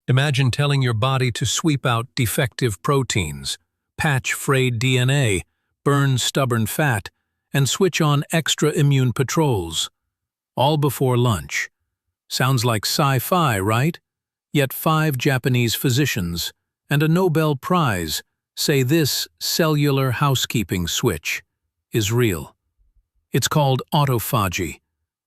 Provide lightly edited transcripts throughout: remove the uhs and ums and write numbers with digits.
Imagine telling your body to sweep out defective proteins, patch frayed DNA, burn stubborn fat, and switch on extra immune patrols. All before lunch. Sounds like sci-fi, right? Yet 5 Japanese physicians and a Nobel Prize say this cellular housekeeping switch is real. It's called autophagy,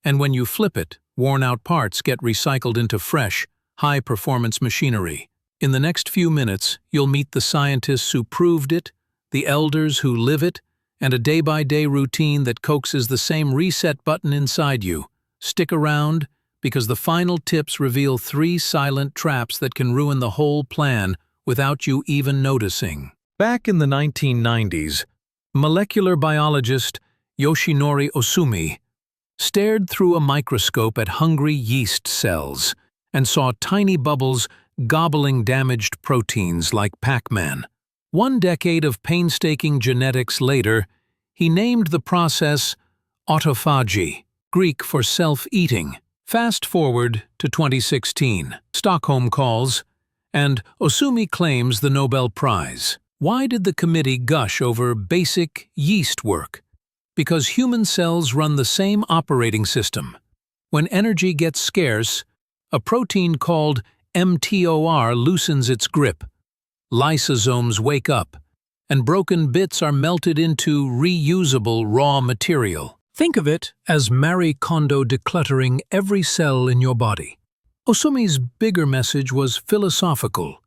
and when you flip it, worn-out parts get recycled into fresh, high-performance machinery. In the next few minutes, you'll meet the scientists who proved it, the elders who live it, and a day-by-day routine that coaxes the same reset button inside you. Stick around, because the final tips reveal 3 silent traps that can ruin the whole plan without you even noticing. Back in the 1990s, molecular biologist Yoshinori Osumi stared through a microscope at hungry yeast cells and saw tiny bubbles gobbling damaged proteins like Pac-Man. 1 decade of painstaking genetics later, he named the process autophagy, Greek for self-eating. Fast forward to 2016, Stockholm calls, and Osumi claims the Nobel Prize. Why did the committee gush over basic yeast work? Because human cells run the same operating system. When energy gets scarce, a protein called mTOR loosens its grip. Lysosomes wake up, and broken bits are melted into reusable raw material. Think of it as Marie Kondo decluttering every cell in your body. Osumi's bigger message was philosophical.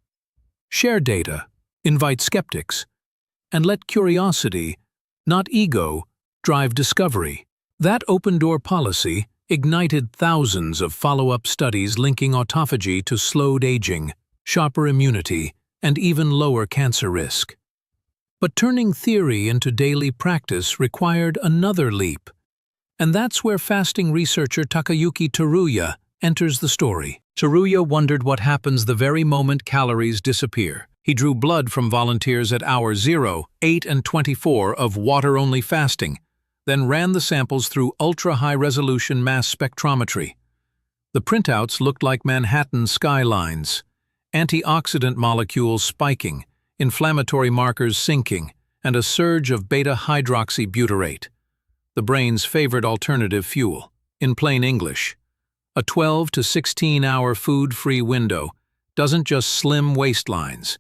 Share data, invite skeptics, and let curiosity, not ego, drive discovery. That open-door policy ignited thousands of follow-up studies linking autophagy to slowed aging, sharper immunity, and even lower cancer risk. But turning theory into daily practice required another leap. And that's where fasting researcher Takayuki Teruya enters the story. Teruya wondered what happens the very moment calories disappear. He drew blood from volunteers at hours 0, 8, and 24 of water-only fasting, then ran the samples through ultra-high-resolution mass spectrometry. The printouts looked like Manhattan skylines, antioxidant molecules spiking, inflammatory markers sinking, and a surge of beta-hydroxybutyrate, the brain's favorite alternative fuel. In plain English, a 12 to 16-hour food-free window doesn't just slim waistlines.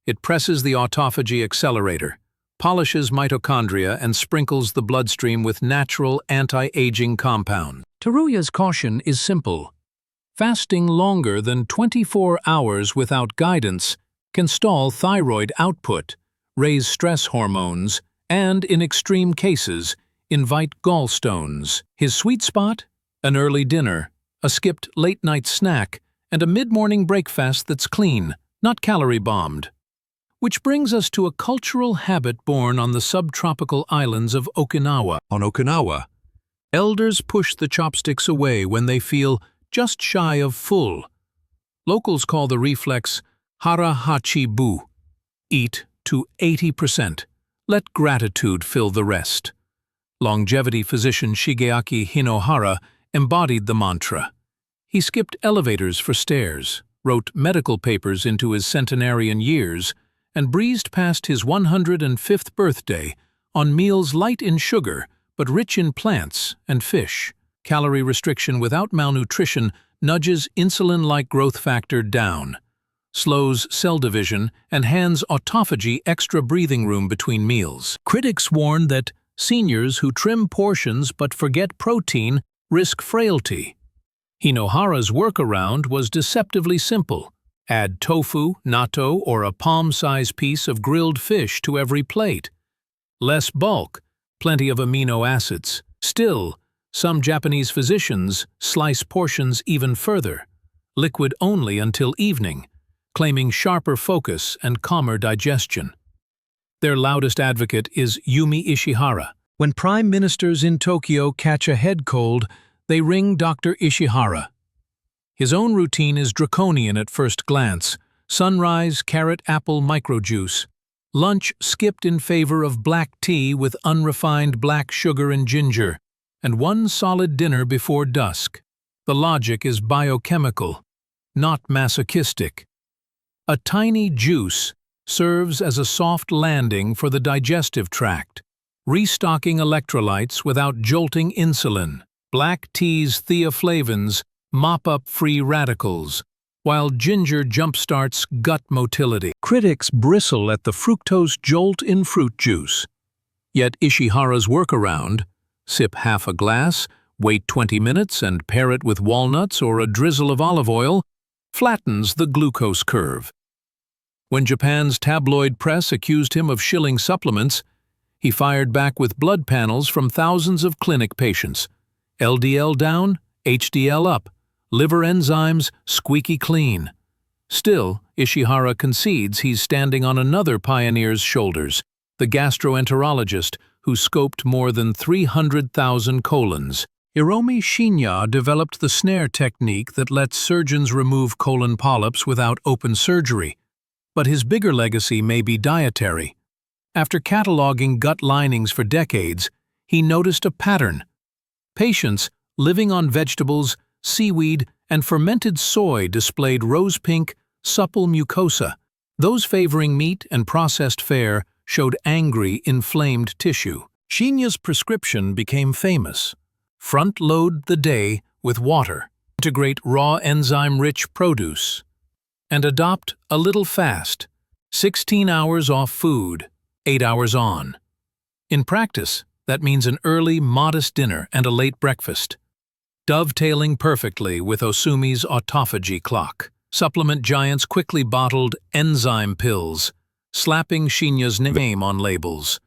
It presses the autophagy accelerator, polishes mitochondria, and sprinkles the bloodstream with natural anti-aging compound. Teruya's caution is simple. Fasting longer than 24 hours without guidance can stall thyroid output, raise stress hormones, and, in extreme cases, invite gallstones. His sweet spot? An early dinner, a skipped late-night snack, and a mid-morning breakfast that's clean, not calorie-bombed. Which brings us to a cultural habit born on the subtropical islands of Okinawa. On Okinawa, elders push the chopsticks away when they feel just shy of full. Locals call the reflex hara hachi bu, eat to 80%. Let gratitude fill the rest. Longevity physician Shigeaki Hinohara embodied the mantra. He skipped elevators for stairs, wrote medical papers into his centenarian years, and breezed past his 105th birthday on meals light in sugar but rich in plants and fish. Calorie restriction without malnutrition nudges insulin-like growth factor down, slows cell division, and hands autophagy extra breathing room between meals. Critics warn that seniors who trim portions but forget protein risk frailty. Hinohara's workaround was deceptively simple. Add tofu, natto, or a palm-sized piece of grilled fish to every plate. Less bulk, plenty of amino acids. Still, some Japanese physicians slice portions even further, liquid only until evening, claiming sharper focus and calmer digestion. Their loudest advocate is Yumi Ishihara. When prime ministers in Tokyo catch a head cold, they ring Dr. Ishihara. His own routine is draconian at first glance. Sunrise, carrot, apple, microjuice. Lunch skipped in favor of black tea with unrefined black sugar and ginger, and one solid dinner before dusk. The logic is biochemical, not masochistic. A tiny juice serves as a soft landing for the digestive tract, restocking electrolytes without jolting insulin. Black tea's theaflavins mop up free radicals, while ginger jumpstarts gut motility. Critics bristle at the fructose jolt in fruit juice. Yet Ishihara's workaround, sip half a glass, wait 20 minutes and pair it with walnuts or a drizzle of olive oil, flattens the glucose curve. When Japan's tabloid press accused him of shilling supplements, he fired back with blood panels from thousands of clinic patients. LDL down, HDL up, liver enzymes squeaky clean. Still, Ishihara concedes he's standing on another pioneer's shoulders, the gastroenterologist who scoped more than 300,000 colons. Hiromi Shinya developed the snare technique that lets surgeons remove colon polyps without open surgery. But his bigger legacy may be dietary. After cataloging gut linings for decades, he noticed a pattern. Patients living on vegetables, seaweed, and fermented soy displayed rose-pink, supple mucosa. Those favoring meat and processed fare showed angry, inflamed tissue. Shinya's prescription became famous. Front-load the day with water, integrate raw enzyme-rich produce, and adopt a little fast, 16 hours off food, 8 hours on. In practice, that means an early, modest dinner and a late breakfast, dovetailing perfectly with Osumi's autophagy clock. Supplement giants quickly bottled enzyme pills, slapping Shinya's name on labels.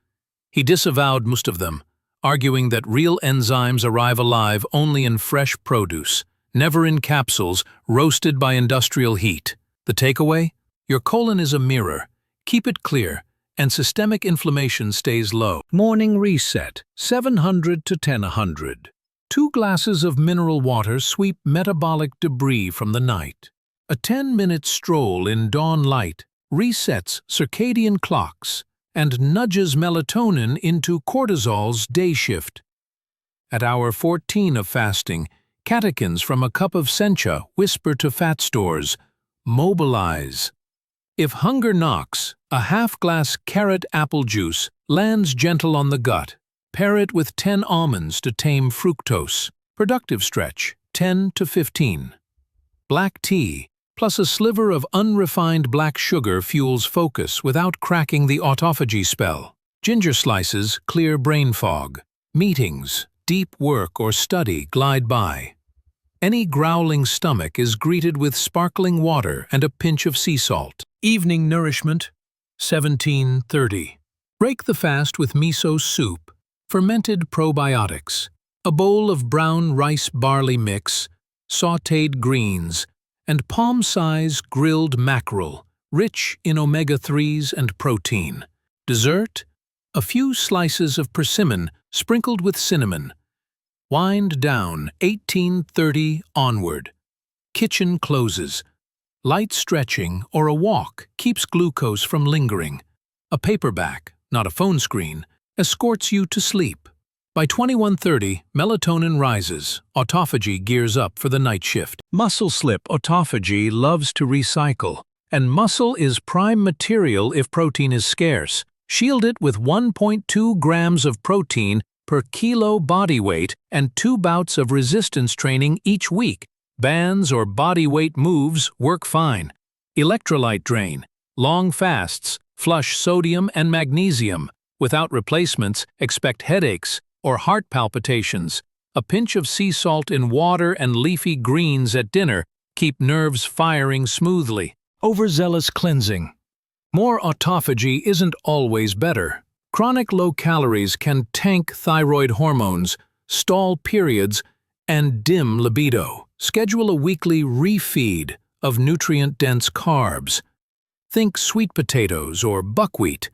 He disavowed most of them, arguing that real enzymes arrive alive only in fresh produce, never in capsules roasted by industrial heat. The takeaway? Your colon is a mirror. Keep it clear, and systemic inflammation stays low. Morning reset, 700 to 1000. 2 glasses of mineral water sweep metabolic debris from the night. A 10-minute stroll in dawn light resets circadian clocks and nudges melatonin into cortisol's day shift. At hour 14 of fasting, catechins from a cup of sencha whisper to fat stores, mobilize. If hunger knocks, a half-glass carrot apple juice lands gentle on the gut. Pair it with 10 almonds to tame fructose. Productive stretch, 10 to 15. Black tea, plus a sliver of unrefined black sugar fuels focus without cracking the autophagy spell. Ginger slices clear brain fog. Meetings, deep work or study glide by. Any growling stomach is greeted with sparkling water and a pinch of sea salt. Evening nourishment, 17:30. Break the fast with miso soup, fermented probiotics, a bowl of brown rice barley mix, sautéed greens, and palm-size grilled mackerel, rich in omega-3s and protein. Dessert, a few slices of persimmon sprinkled with cinnamon. Wind down, 18:30 onward. Kitchen closes. Light stretching or a walk keeps glucose from lingering. A paperback, not a phone screen, escorts you to sleep. By 21:30, melatonin rises, autophagy gears up for the night shift. Muscle slip autophagy loves to recycle, and muscle is prime material if protein is scarce. Shield it with 1.2 grams of protein per kilo body weight and 2 bouts of resistance training each week. Bands or body weight moves work fine. Electrolyte drain, long fasts, flush sodium and magnesium. Without replacements, expect headaches or heart palpitations. A pinch of sea salt in water and leafy greens at dinner keep nerves firing smoothly. Overzealous cleansing. More autophagy isn't always better. Chronic low calories can tank thyroid hormones, stall periods, and dim libido. Schedule a weekly refeed of nutrient-dense carbs. Think sweet potatoes or buckwheat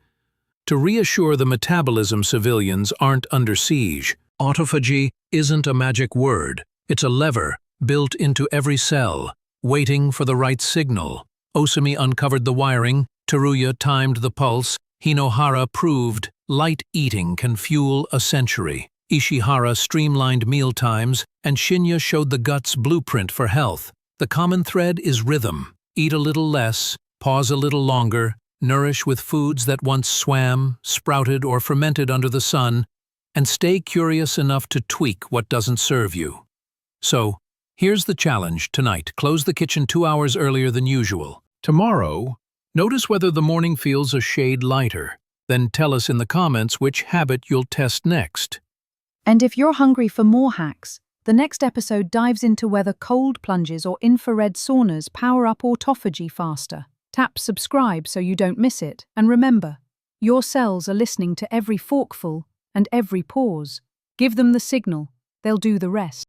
to reassure the metabolism civilians aren't under siege. Autophagy isn't a magic word. It's a lever built into every cell, waiting for the right signal. Osumi uncovered the wiring, Teruya timed the pulse, Hinohara proved light eating can fuel a century. Ishihara streamlined mealtimes, and Shinya showed the gut's blueprint for health. The common thread is rhythm. Eat a little less, Pause a little longer, nourish with foods that once swam, sprouted, or fermented under the sun, and stay curious enough to tweak what doesn't serve you. So, here's the challenge tonight. Close the kitchen 2 hours earlier than usual. Tomorrow, notice whether the morning feels a shade lighter. Then tell us in the comments which habit you'll test next. And if you're hungry for more hacks, the next episode dives into whether cold plunges or infrared saunas power up autophagy faster. Tap subscribe so you don't miss it. And remember, your cells are listening to every forkful and every pause. Give them the signal, they'll do the rest.